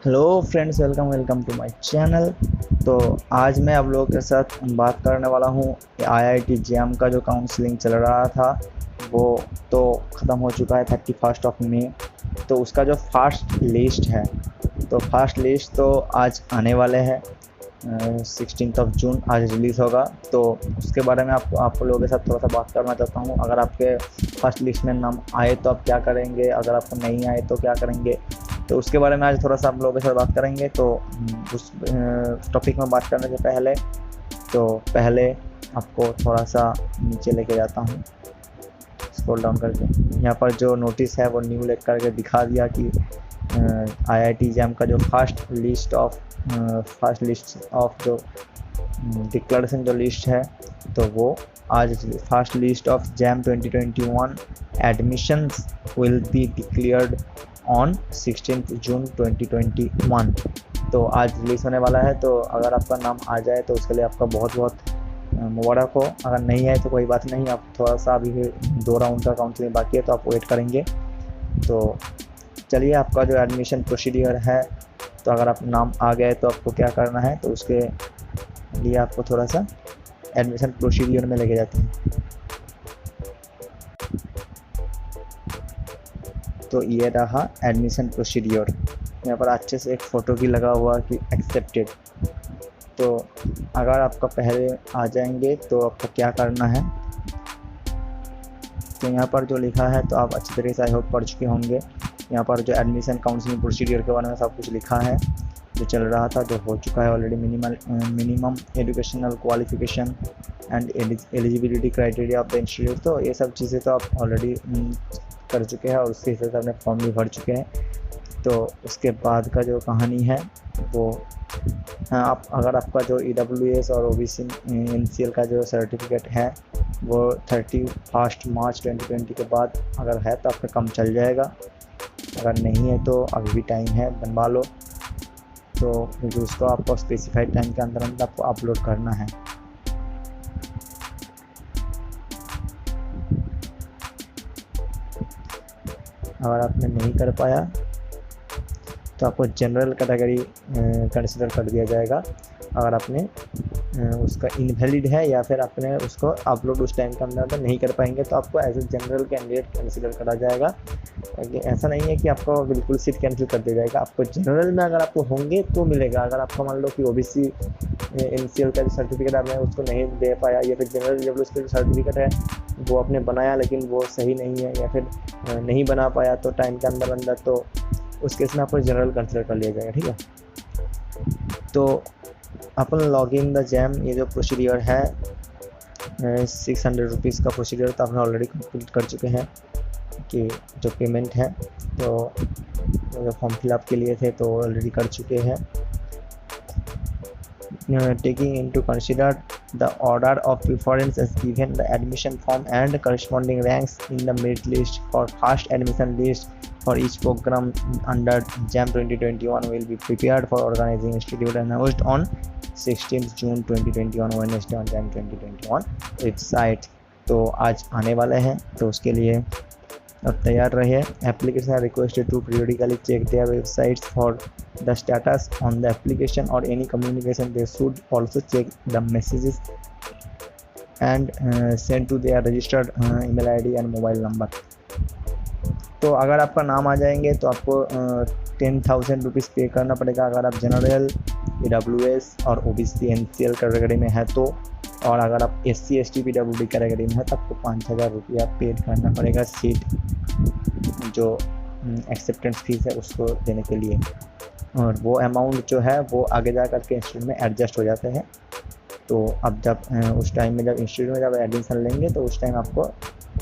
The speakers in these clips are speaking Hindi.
Hello friends, welcome welcome to my channel. तो आज मैं आप लोगों के साथ बात करने वाला हूँ आईआईटी जैम का जो काउंसलिंग चल रहा था वो तो ख़त्म हो चुका है 31 मई। तो उसका जो फर्स्ट लिस्ट है तो फर्स्ट लिस्ट तो आज आने वाले हैं। 16 जून आज रिलीज़ होगा। तो उसके बारे में आप लोगों के साथ थोड़ा सा बात करना चाहता हूँ। अगर आपके फर्स्ट लिस्ट में नाम आए तो आप क्या करेंगे, अगर आपको नहीं आए तो क्या करेंगे, तो उसके बारे में आज थोड़ा सा आप लोगों के साथ बात करेंगे। तो उस टॉपिक में बात करने से पहले आपको थोड़ा सा नीचे लेके जाता हूँ, स्क्रॉल डाउन करके। यहाँ पर जो नोटिस है वो न्यू लेट करके दिखा दिया कि आईआईटी जैम का जो फर्स्ट लिस्ट ऑफ जो डिक्लेरेशन जो लिस्ट है तो वो आज first list of jam 2021 admissions will be declared on 16 जून 2021। तो आज रिलीज़ होने वाला है। तो अगर आपका नाम आ जाए तो उसके लिए आपका बहुत बहुत मुबारक हो। अगर नहीं आए तो कोई बात नहीं, आप थोड़ा सा अभी 2 राउंड का काउंसलिंग बाकी है तो आप वेट करेंगे। तो चलिए, आपका जो एडमिशन प्रोसीडियर है तो अगर आप नाम आ गए तो आपको क्या करना है, तो उसके लिए आपको थोड़ा सा एडमिशन प्रोसीडियर में लेके जाते हैं। तो ये रहा एडमिशन प्रोसीडियर। यहाँ पर अच्छे से एक फ़ोटो भी लगा हुआ कि एक्सेप्टेड। तो अगर आपका पहले आ जाएंगे तो आपको क्या करना है, तो यहाँ पर जो लिखा है तो आप अच्छी तरीके से आई होप पढ़ चुके होंगे। यहाँ पर जो एडमिशन काउंसलिंग प्रोसीडियर के बारे में सब कुछ लिखा है, जो चल रहा था, जो हो चुका है already. Minimum educational qualification and eligibility criteria of the institute, तो ये सब चीज़ें तो आप ऑलरेडी कर चुके हैं और उसके हिसाब से अपने फॉर्म भी भर चुके हैं। तो उसके बाद का जो कहानी है वो आप अगर आपका जो EWS और OBC NCL का जो सर्टिफिकेट है वो 31 मार्च 2020 के बाद अगर है तो आपका काम चल जाएगा। अगर नहीं है तो अभी भी टाइम है, बनवा लो। तो क्योंकि उसको आपको स्पेसिफाइड टाइम के अंदर आपको अपलोड करना है। अगर आपने नहीं कर पाया तो आपको जनरल कैटेगरी कंसिडर कर दिया जाएगा। अगर आपने उसका इनवैलिड है या फिर आपने उसको अपलोड उस टाइम के अंदर नहीं कर पाएंगे तो आपको as a general candidate consider करा जाएगा। ऐसा नहीं है कि आपको बिल्कुल सीट कैंसिल कर दिया जाएगा। आपको जनरल में अगर आपको होंगे तो मिलेगा। अगर आपको मान लो कि OBC NCL का जो सर्टिफिकेट आपने उसको नहीं दे पाया या फिर जनरल EWS का जो सर्टिफिकेट है वो आपने बनाया लेकिन वो सही नहीं है या फिर नहीं बना पाया तो टाइम के अंदर तो उस केस में आपको जनरल कंसिडर कर लिया जाएगा। ठीक है। तो अपन लॉग इन द जैम, ये जो प्रोसीडियर है 600 रुपीज़ का प्रोसीडियर तो आपने ऑलरेडी कंप्लीट कर चुके हैं कि जो पेमेंट है तो जो फॉर्म फिलअप के लिए थे तो ऑलरेडी कर चुके हैं। Taking into consider the order of preference as given, the admission form and corresponding ranks in the merit list for first admission list for each program under JAM 2021 will be prepared for organizing institute and announced on 16th June 2021 Wednesday on JAM 2021 website। तो आज आने वाले हैं तो उसके लिए अब तैयार रहिए। Application requested to periodically check their websites for the status on the application or any communication. They should also check the messages and send to their registered email ID and mobile number। तो अगर आपका नाम आ जाएंगे तो आपको 10,000 रुपीज़ पे करना पड़ेगा अगर आप जनरल EWS और OBC NCL कैटेगरी में है तो, और अगर आप SC ST PWD कैटेगरी में है तो आपको 5,000 रुपया पेड करना पड़ेगा सीट जो एक्सेप्टेंस फीस है उसको देने के लिए। और वो अमाउंट जो है वो आगे जा कर के इंस्टीट्यूट में एडजस्ट हो जाते हैं। तो अब जब उस टाइम में जब इंस्टीट्यूट में जब एडमिशन लेंगे तो उस टाइम आपको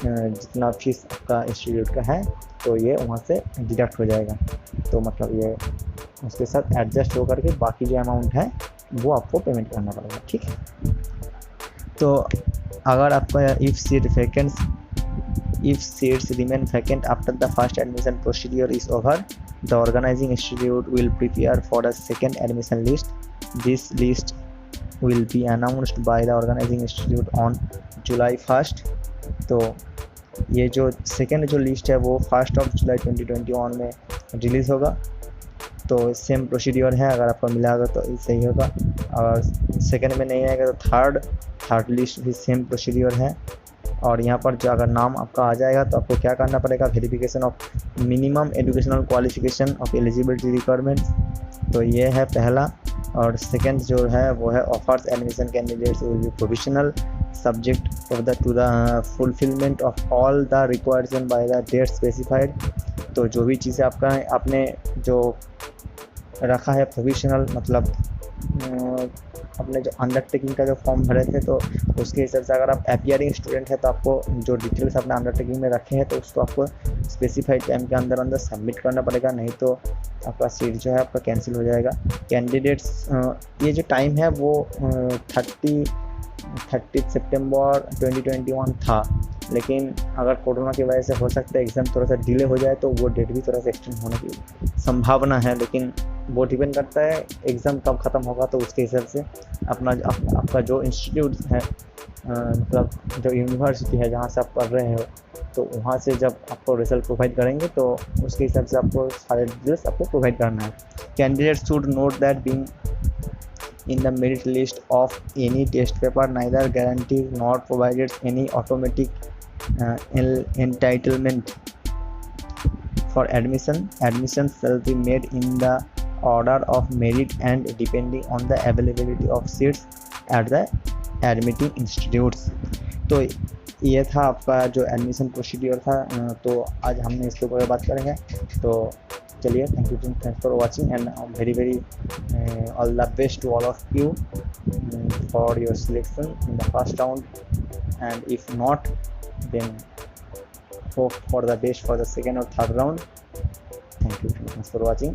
जितना फीस आपका इंस्टीट्यूट का है तो ये वहाँ से डिडक्ट हो जाएगा। तो मतलब ये उसके साथ एडजस्ट होकर के बाकी जो अमाउंट है वो आपको पेमेंट करना पड़ेगा। ठीक है। तो अगर आपका if seats remain vacant after the first admission procedure is over, the organizing institute will prepare for a second admission list. This list will be announced by the organizing institute on July 1st। तो ये जो सेकेंड जो लिस्ट है वो 1 जुलाई 2021 में रिलीज़ होगा। तो सेम प्रोसीड्योर है, अगर आपको मिला होगा तो सही होगा, और सेकंड में नहीं आएगा तो थर्ड लिस्ट भी सेम प्रोसीड्योर है। और यहाँ पर जो अगर नाम आपका आ जाएगा तो आपको क्या करना पड़ेगा, verification of minimum educational qualification of eligibility requirements, तो ये है पहला। और सेकंड जो है वो है offers admission candidates will be provisional subject of the to the fulfilment of all the required by the date specified. तो जो भी चीज़ें आपने जो रखा है प्रोविजनल, मतलब अपने जो अंडरटेकिंग का जो फॉर्म भरे थे तो उसके हिसाब से अगर आप अपीयरिंग स्टूडेंट है तो आपको जो डिटेल्स अपने अंडरटेकिंग में रखे हैं तो उसको आपको स्पेसिफाइड टाइम के अंदर सबमिट करना पड़ेगा, नहीं तो आपका सीट जो है आपका कैंसिल हो जाएगा। कैंडिडेट्स ये जो टाइम है वो 30 सितंबर 2021 था, लेकिन अगर कोरोना की वजह से हो सकता है एग्ज़ाम थोड़ा सा डिले हो जाए तो वो डेट भी थोड़ा सा एक्सटेंड होने की संभावना है, लेकिन वो डिपेंड करता है एग्ज़ाम कब ख़त्म होगा, तो उसके हिसाब से आपका जो इंस्टीट्यूट है, मतलब जो यूनिवर्सिटी है जहाँ से आप पढ़ रहे हो, तो वहाँ से जब आपको रिजल्ट प्रोवाइड करेंगे तो उसके हिसाब से आपको सारे डिटेल्स आपको प्रोवाइड करना है। Candidates should note that being in the merit list of any test paper neither guarantees nor provides any automatic entitlement for admission. Admissions shall be made in the order of merit and depending on the availability of seats at the admitting institutes। तो ये था आपका जो एडमिशन प्रोसीड्योर था, तो आज हमने इसके ऊपर बात करेंगे। तो चलिए, thanks for watching and very all the best to all of you for your selection in the first round, and if not then hope for the best for the second और third round. Thank you, thanks for watching.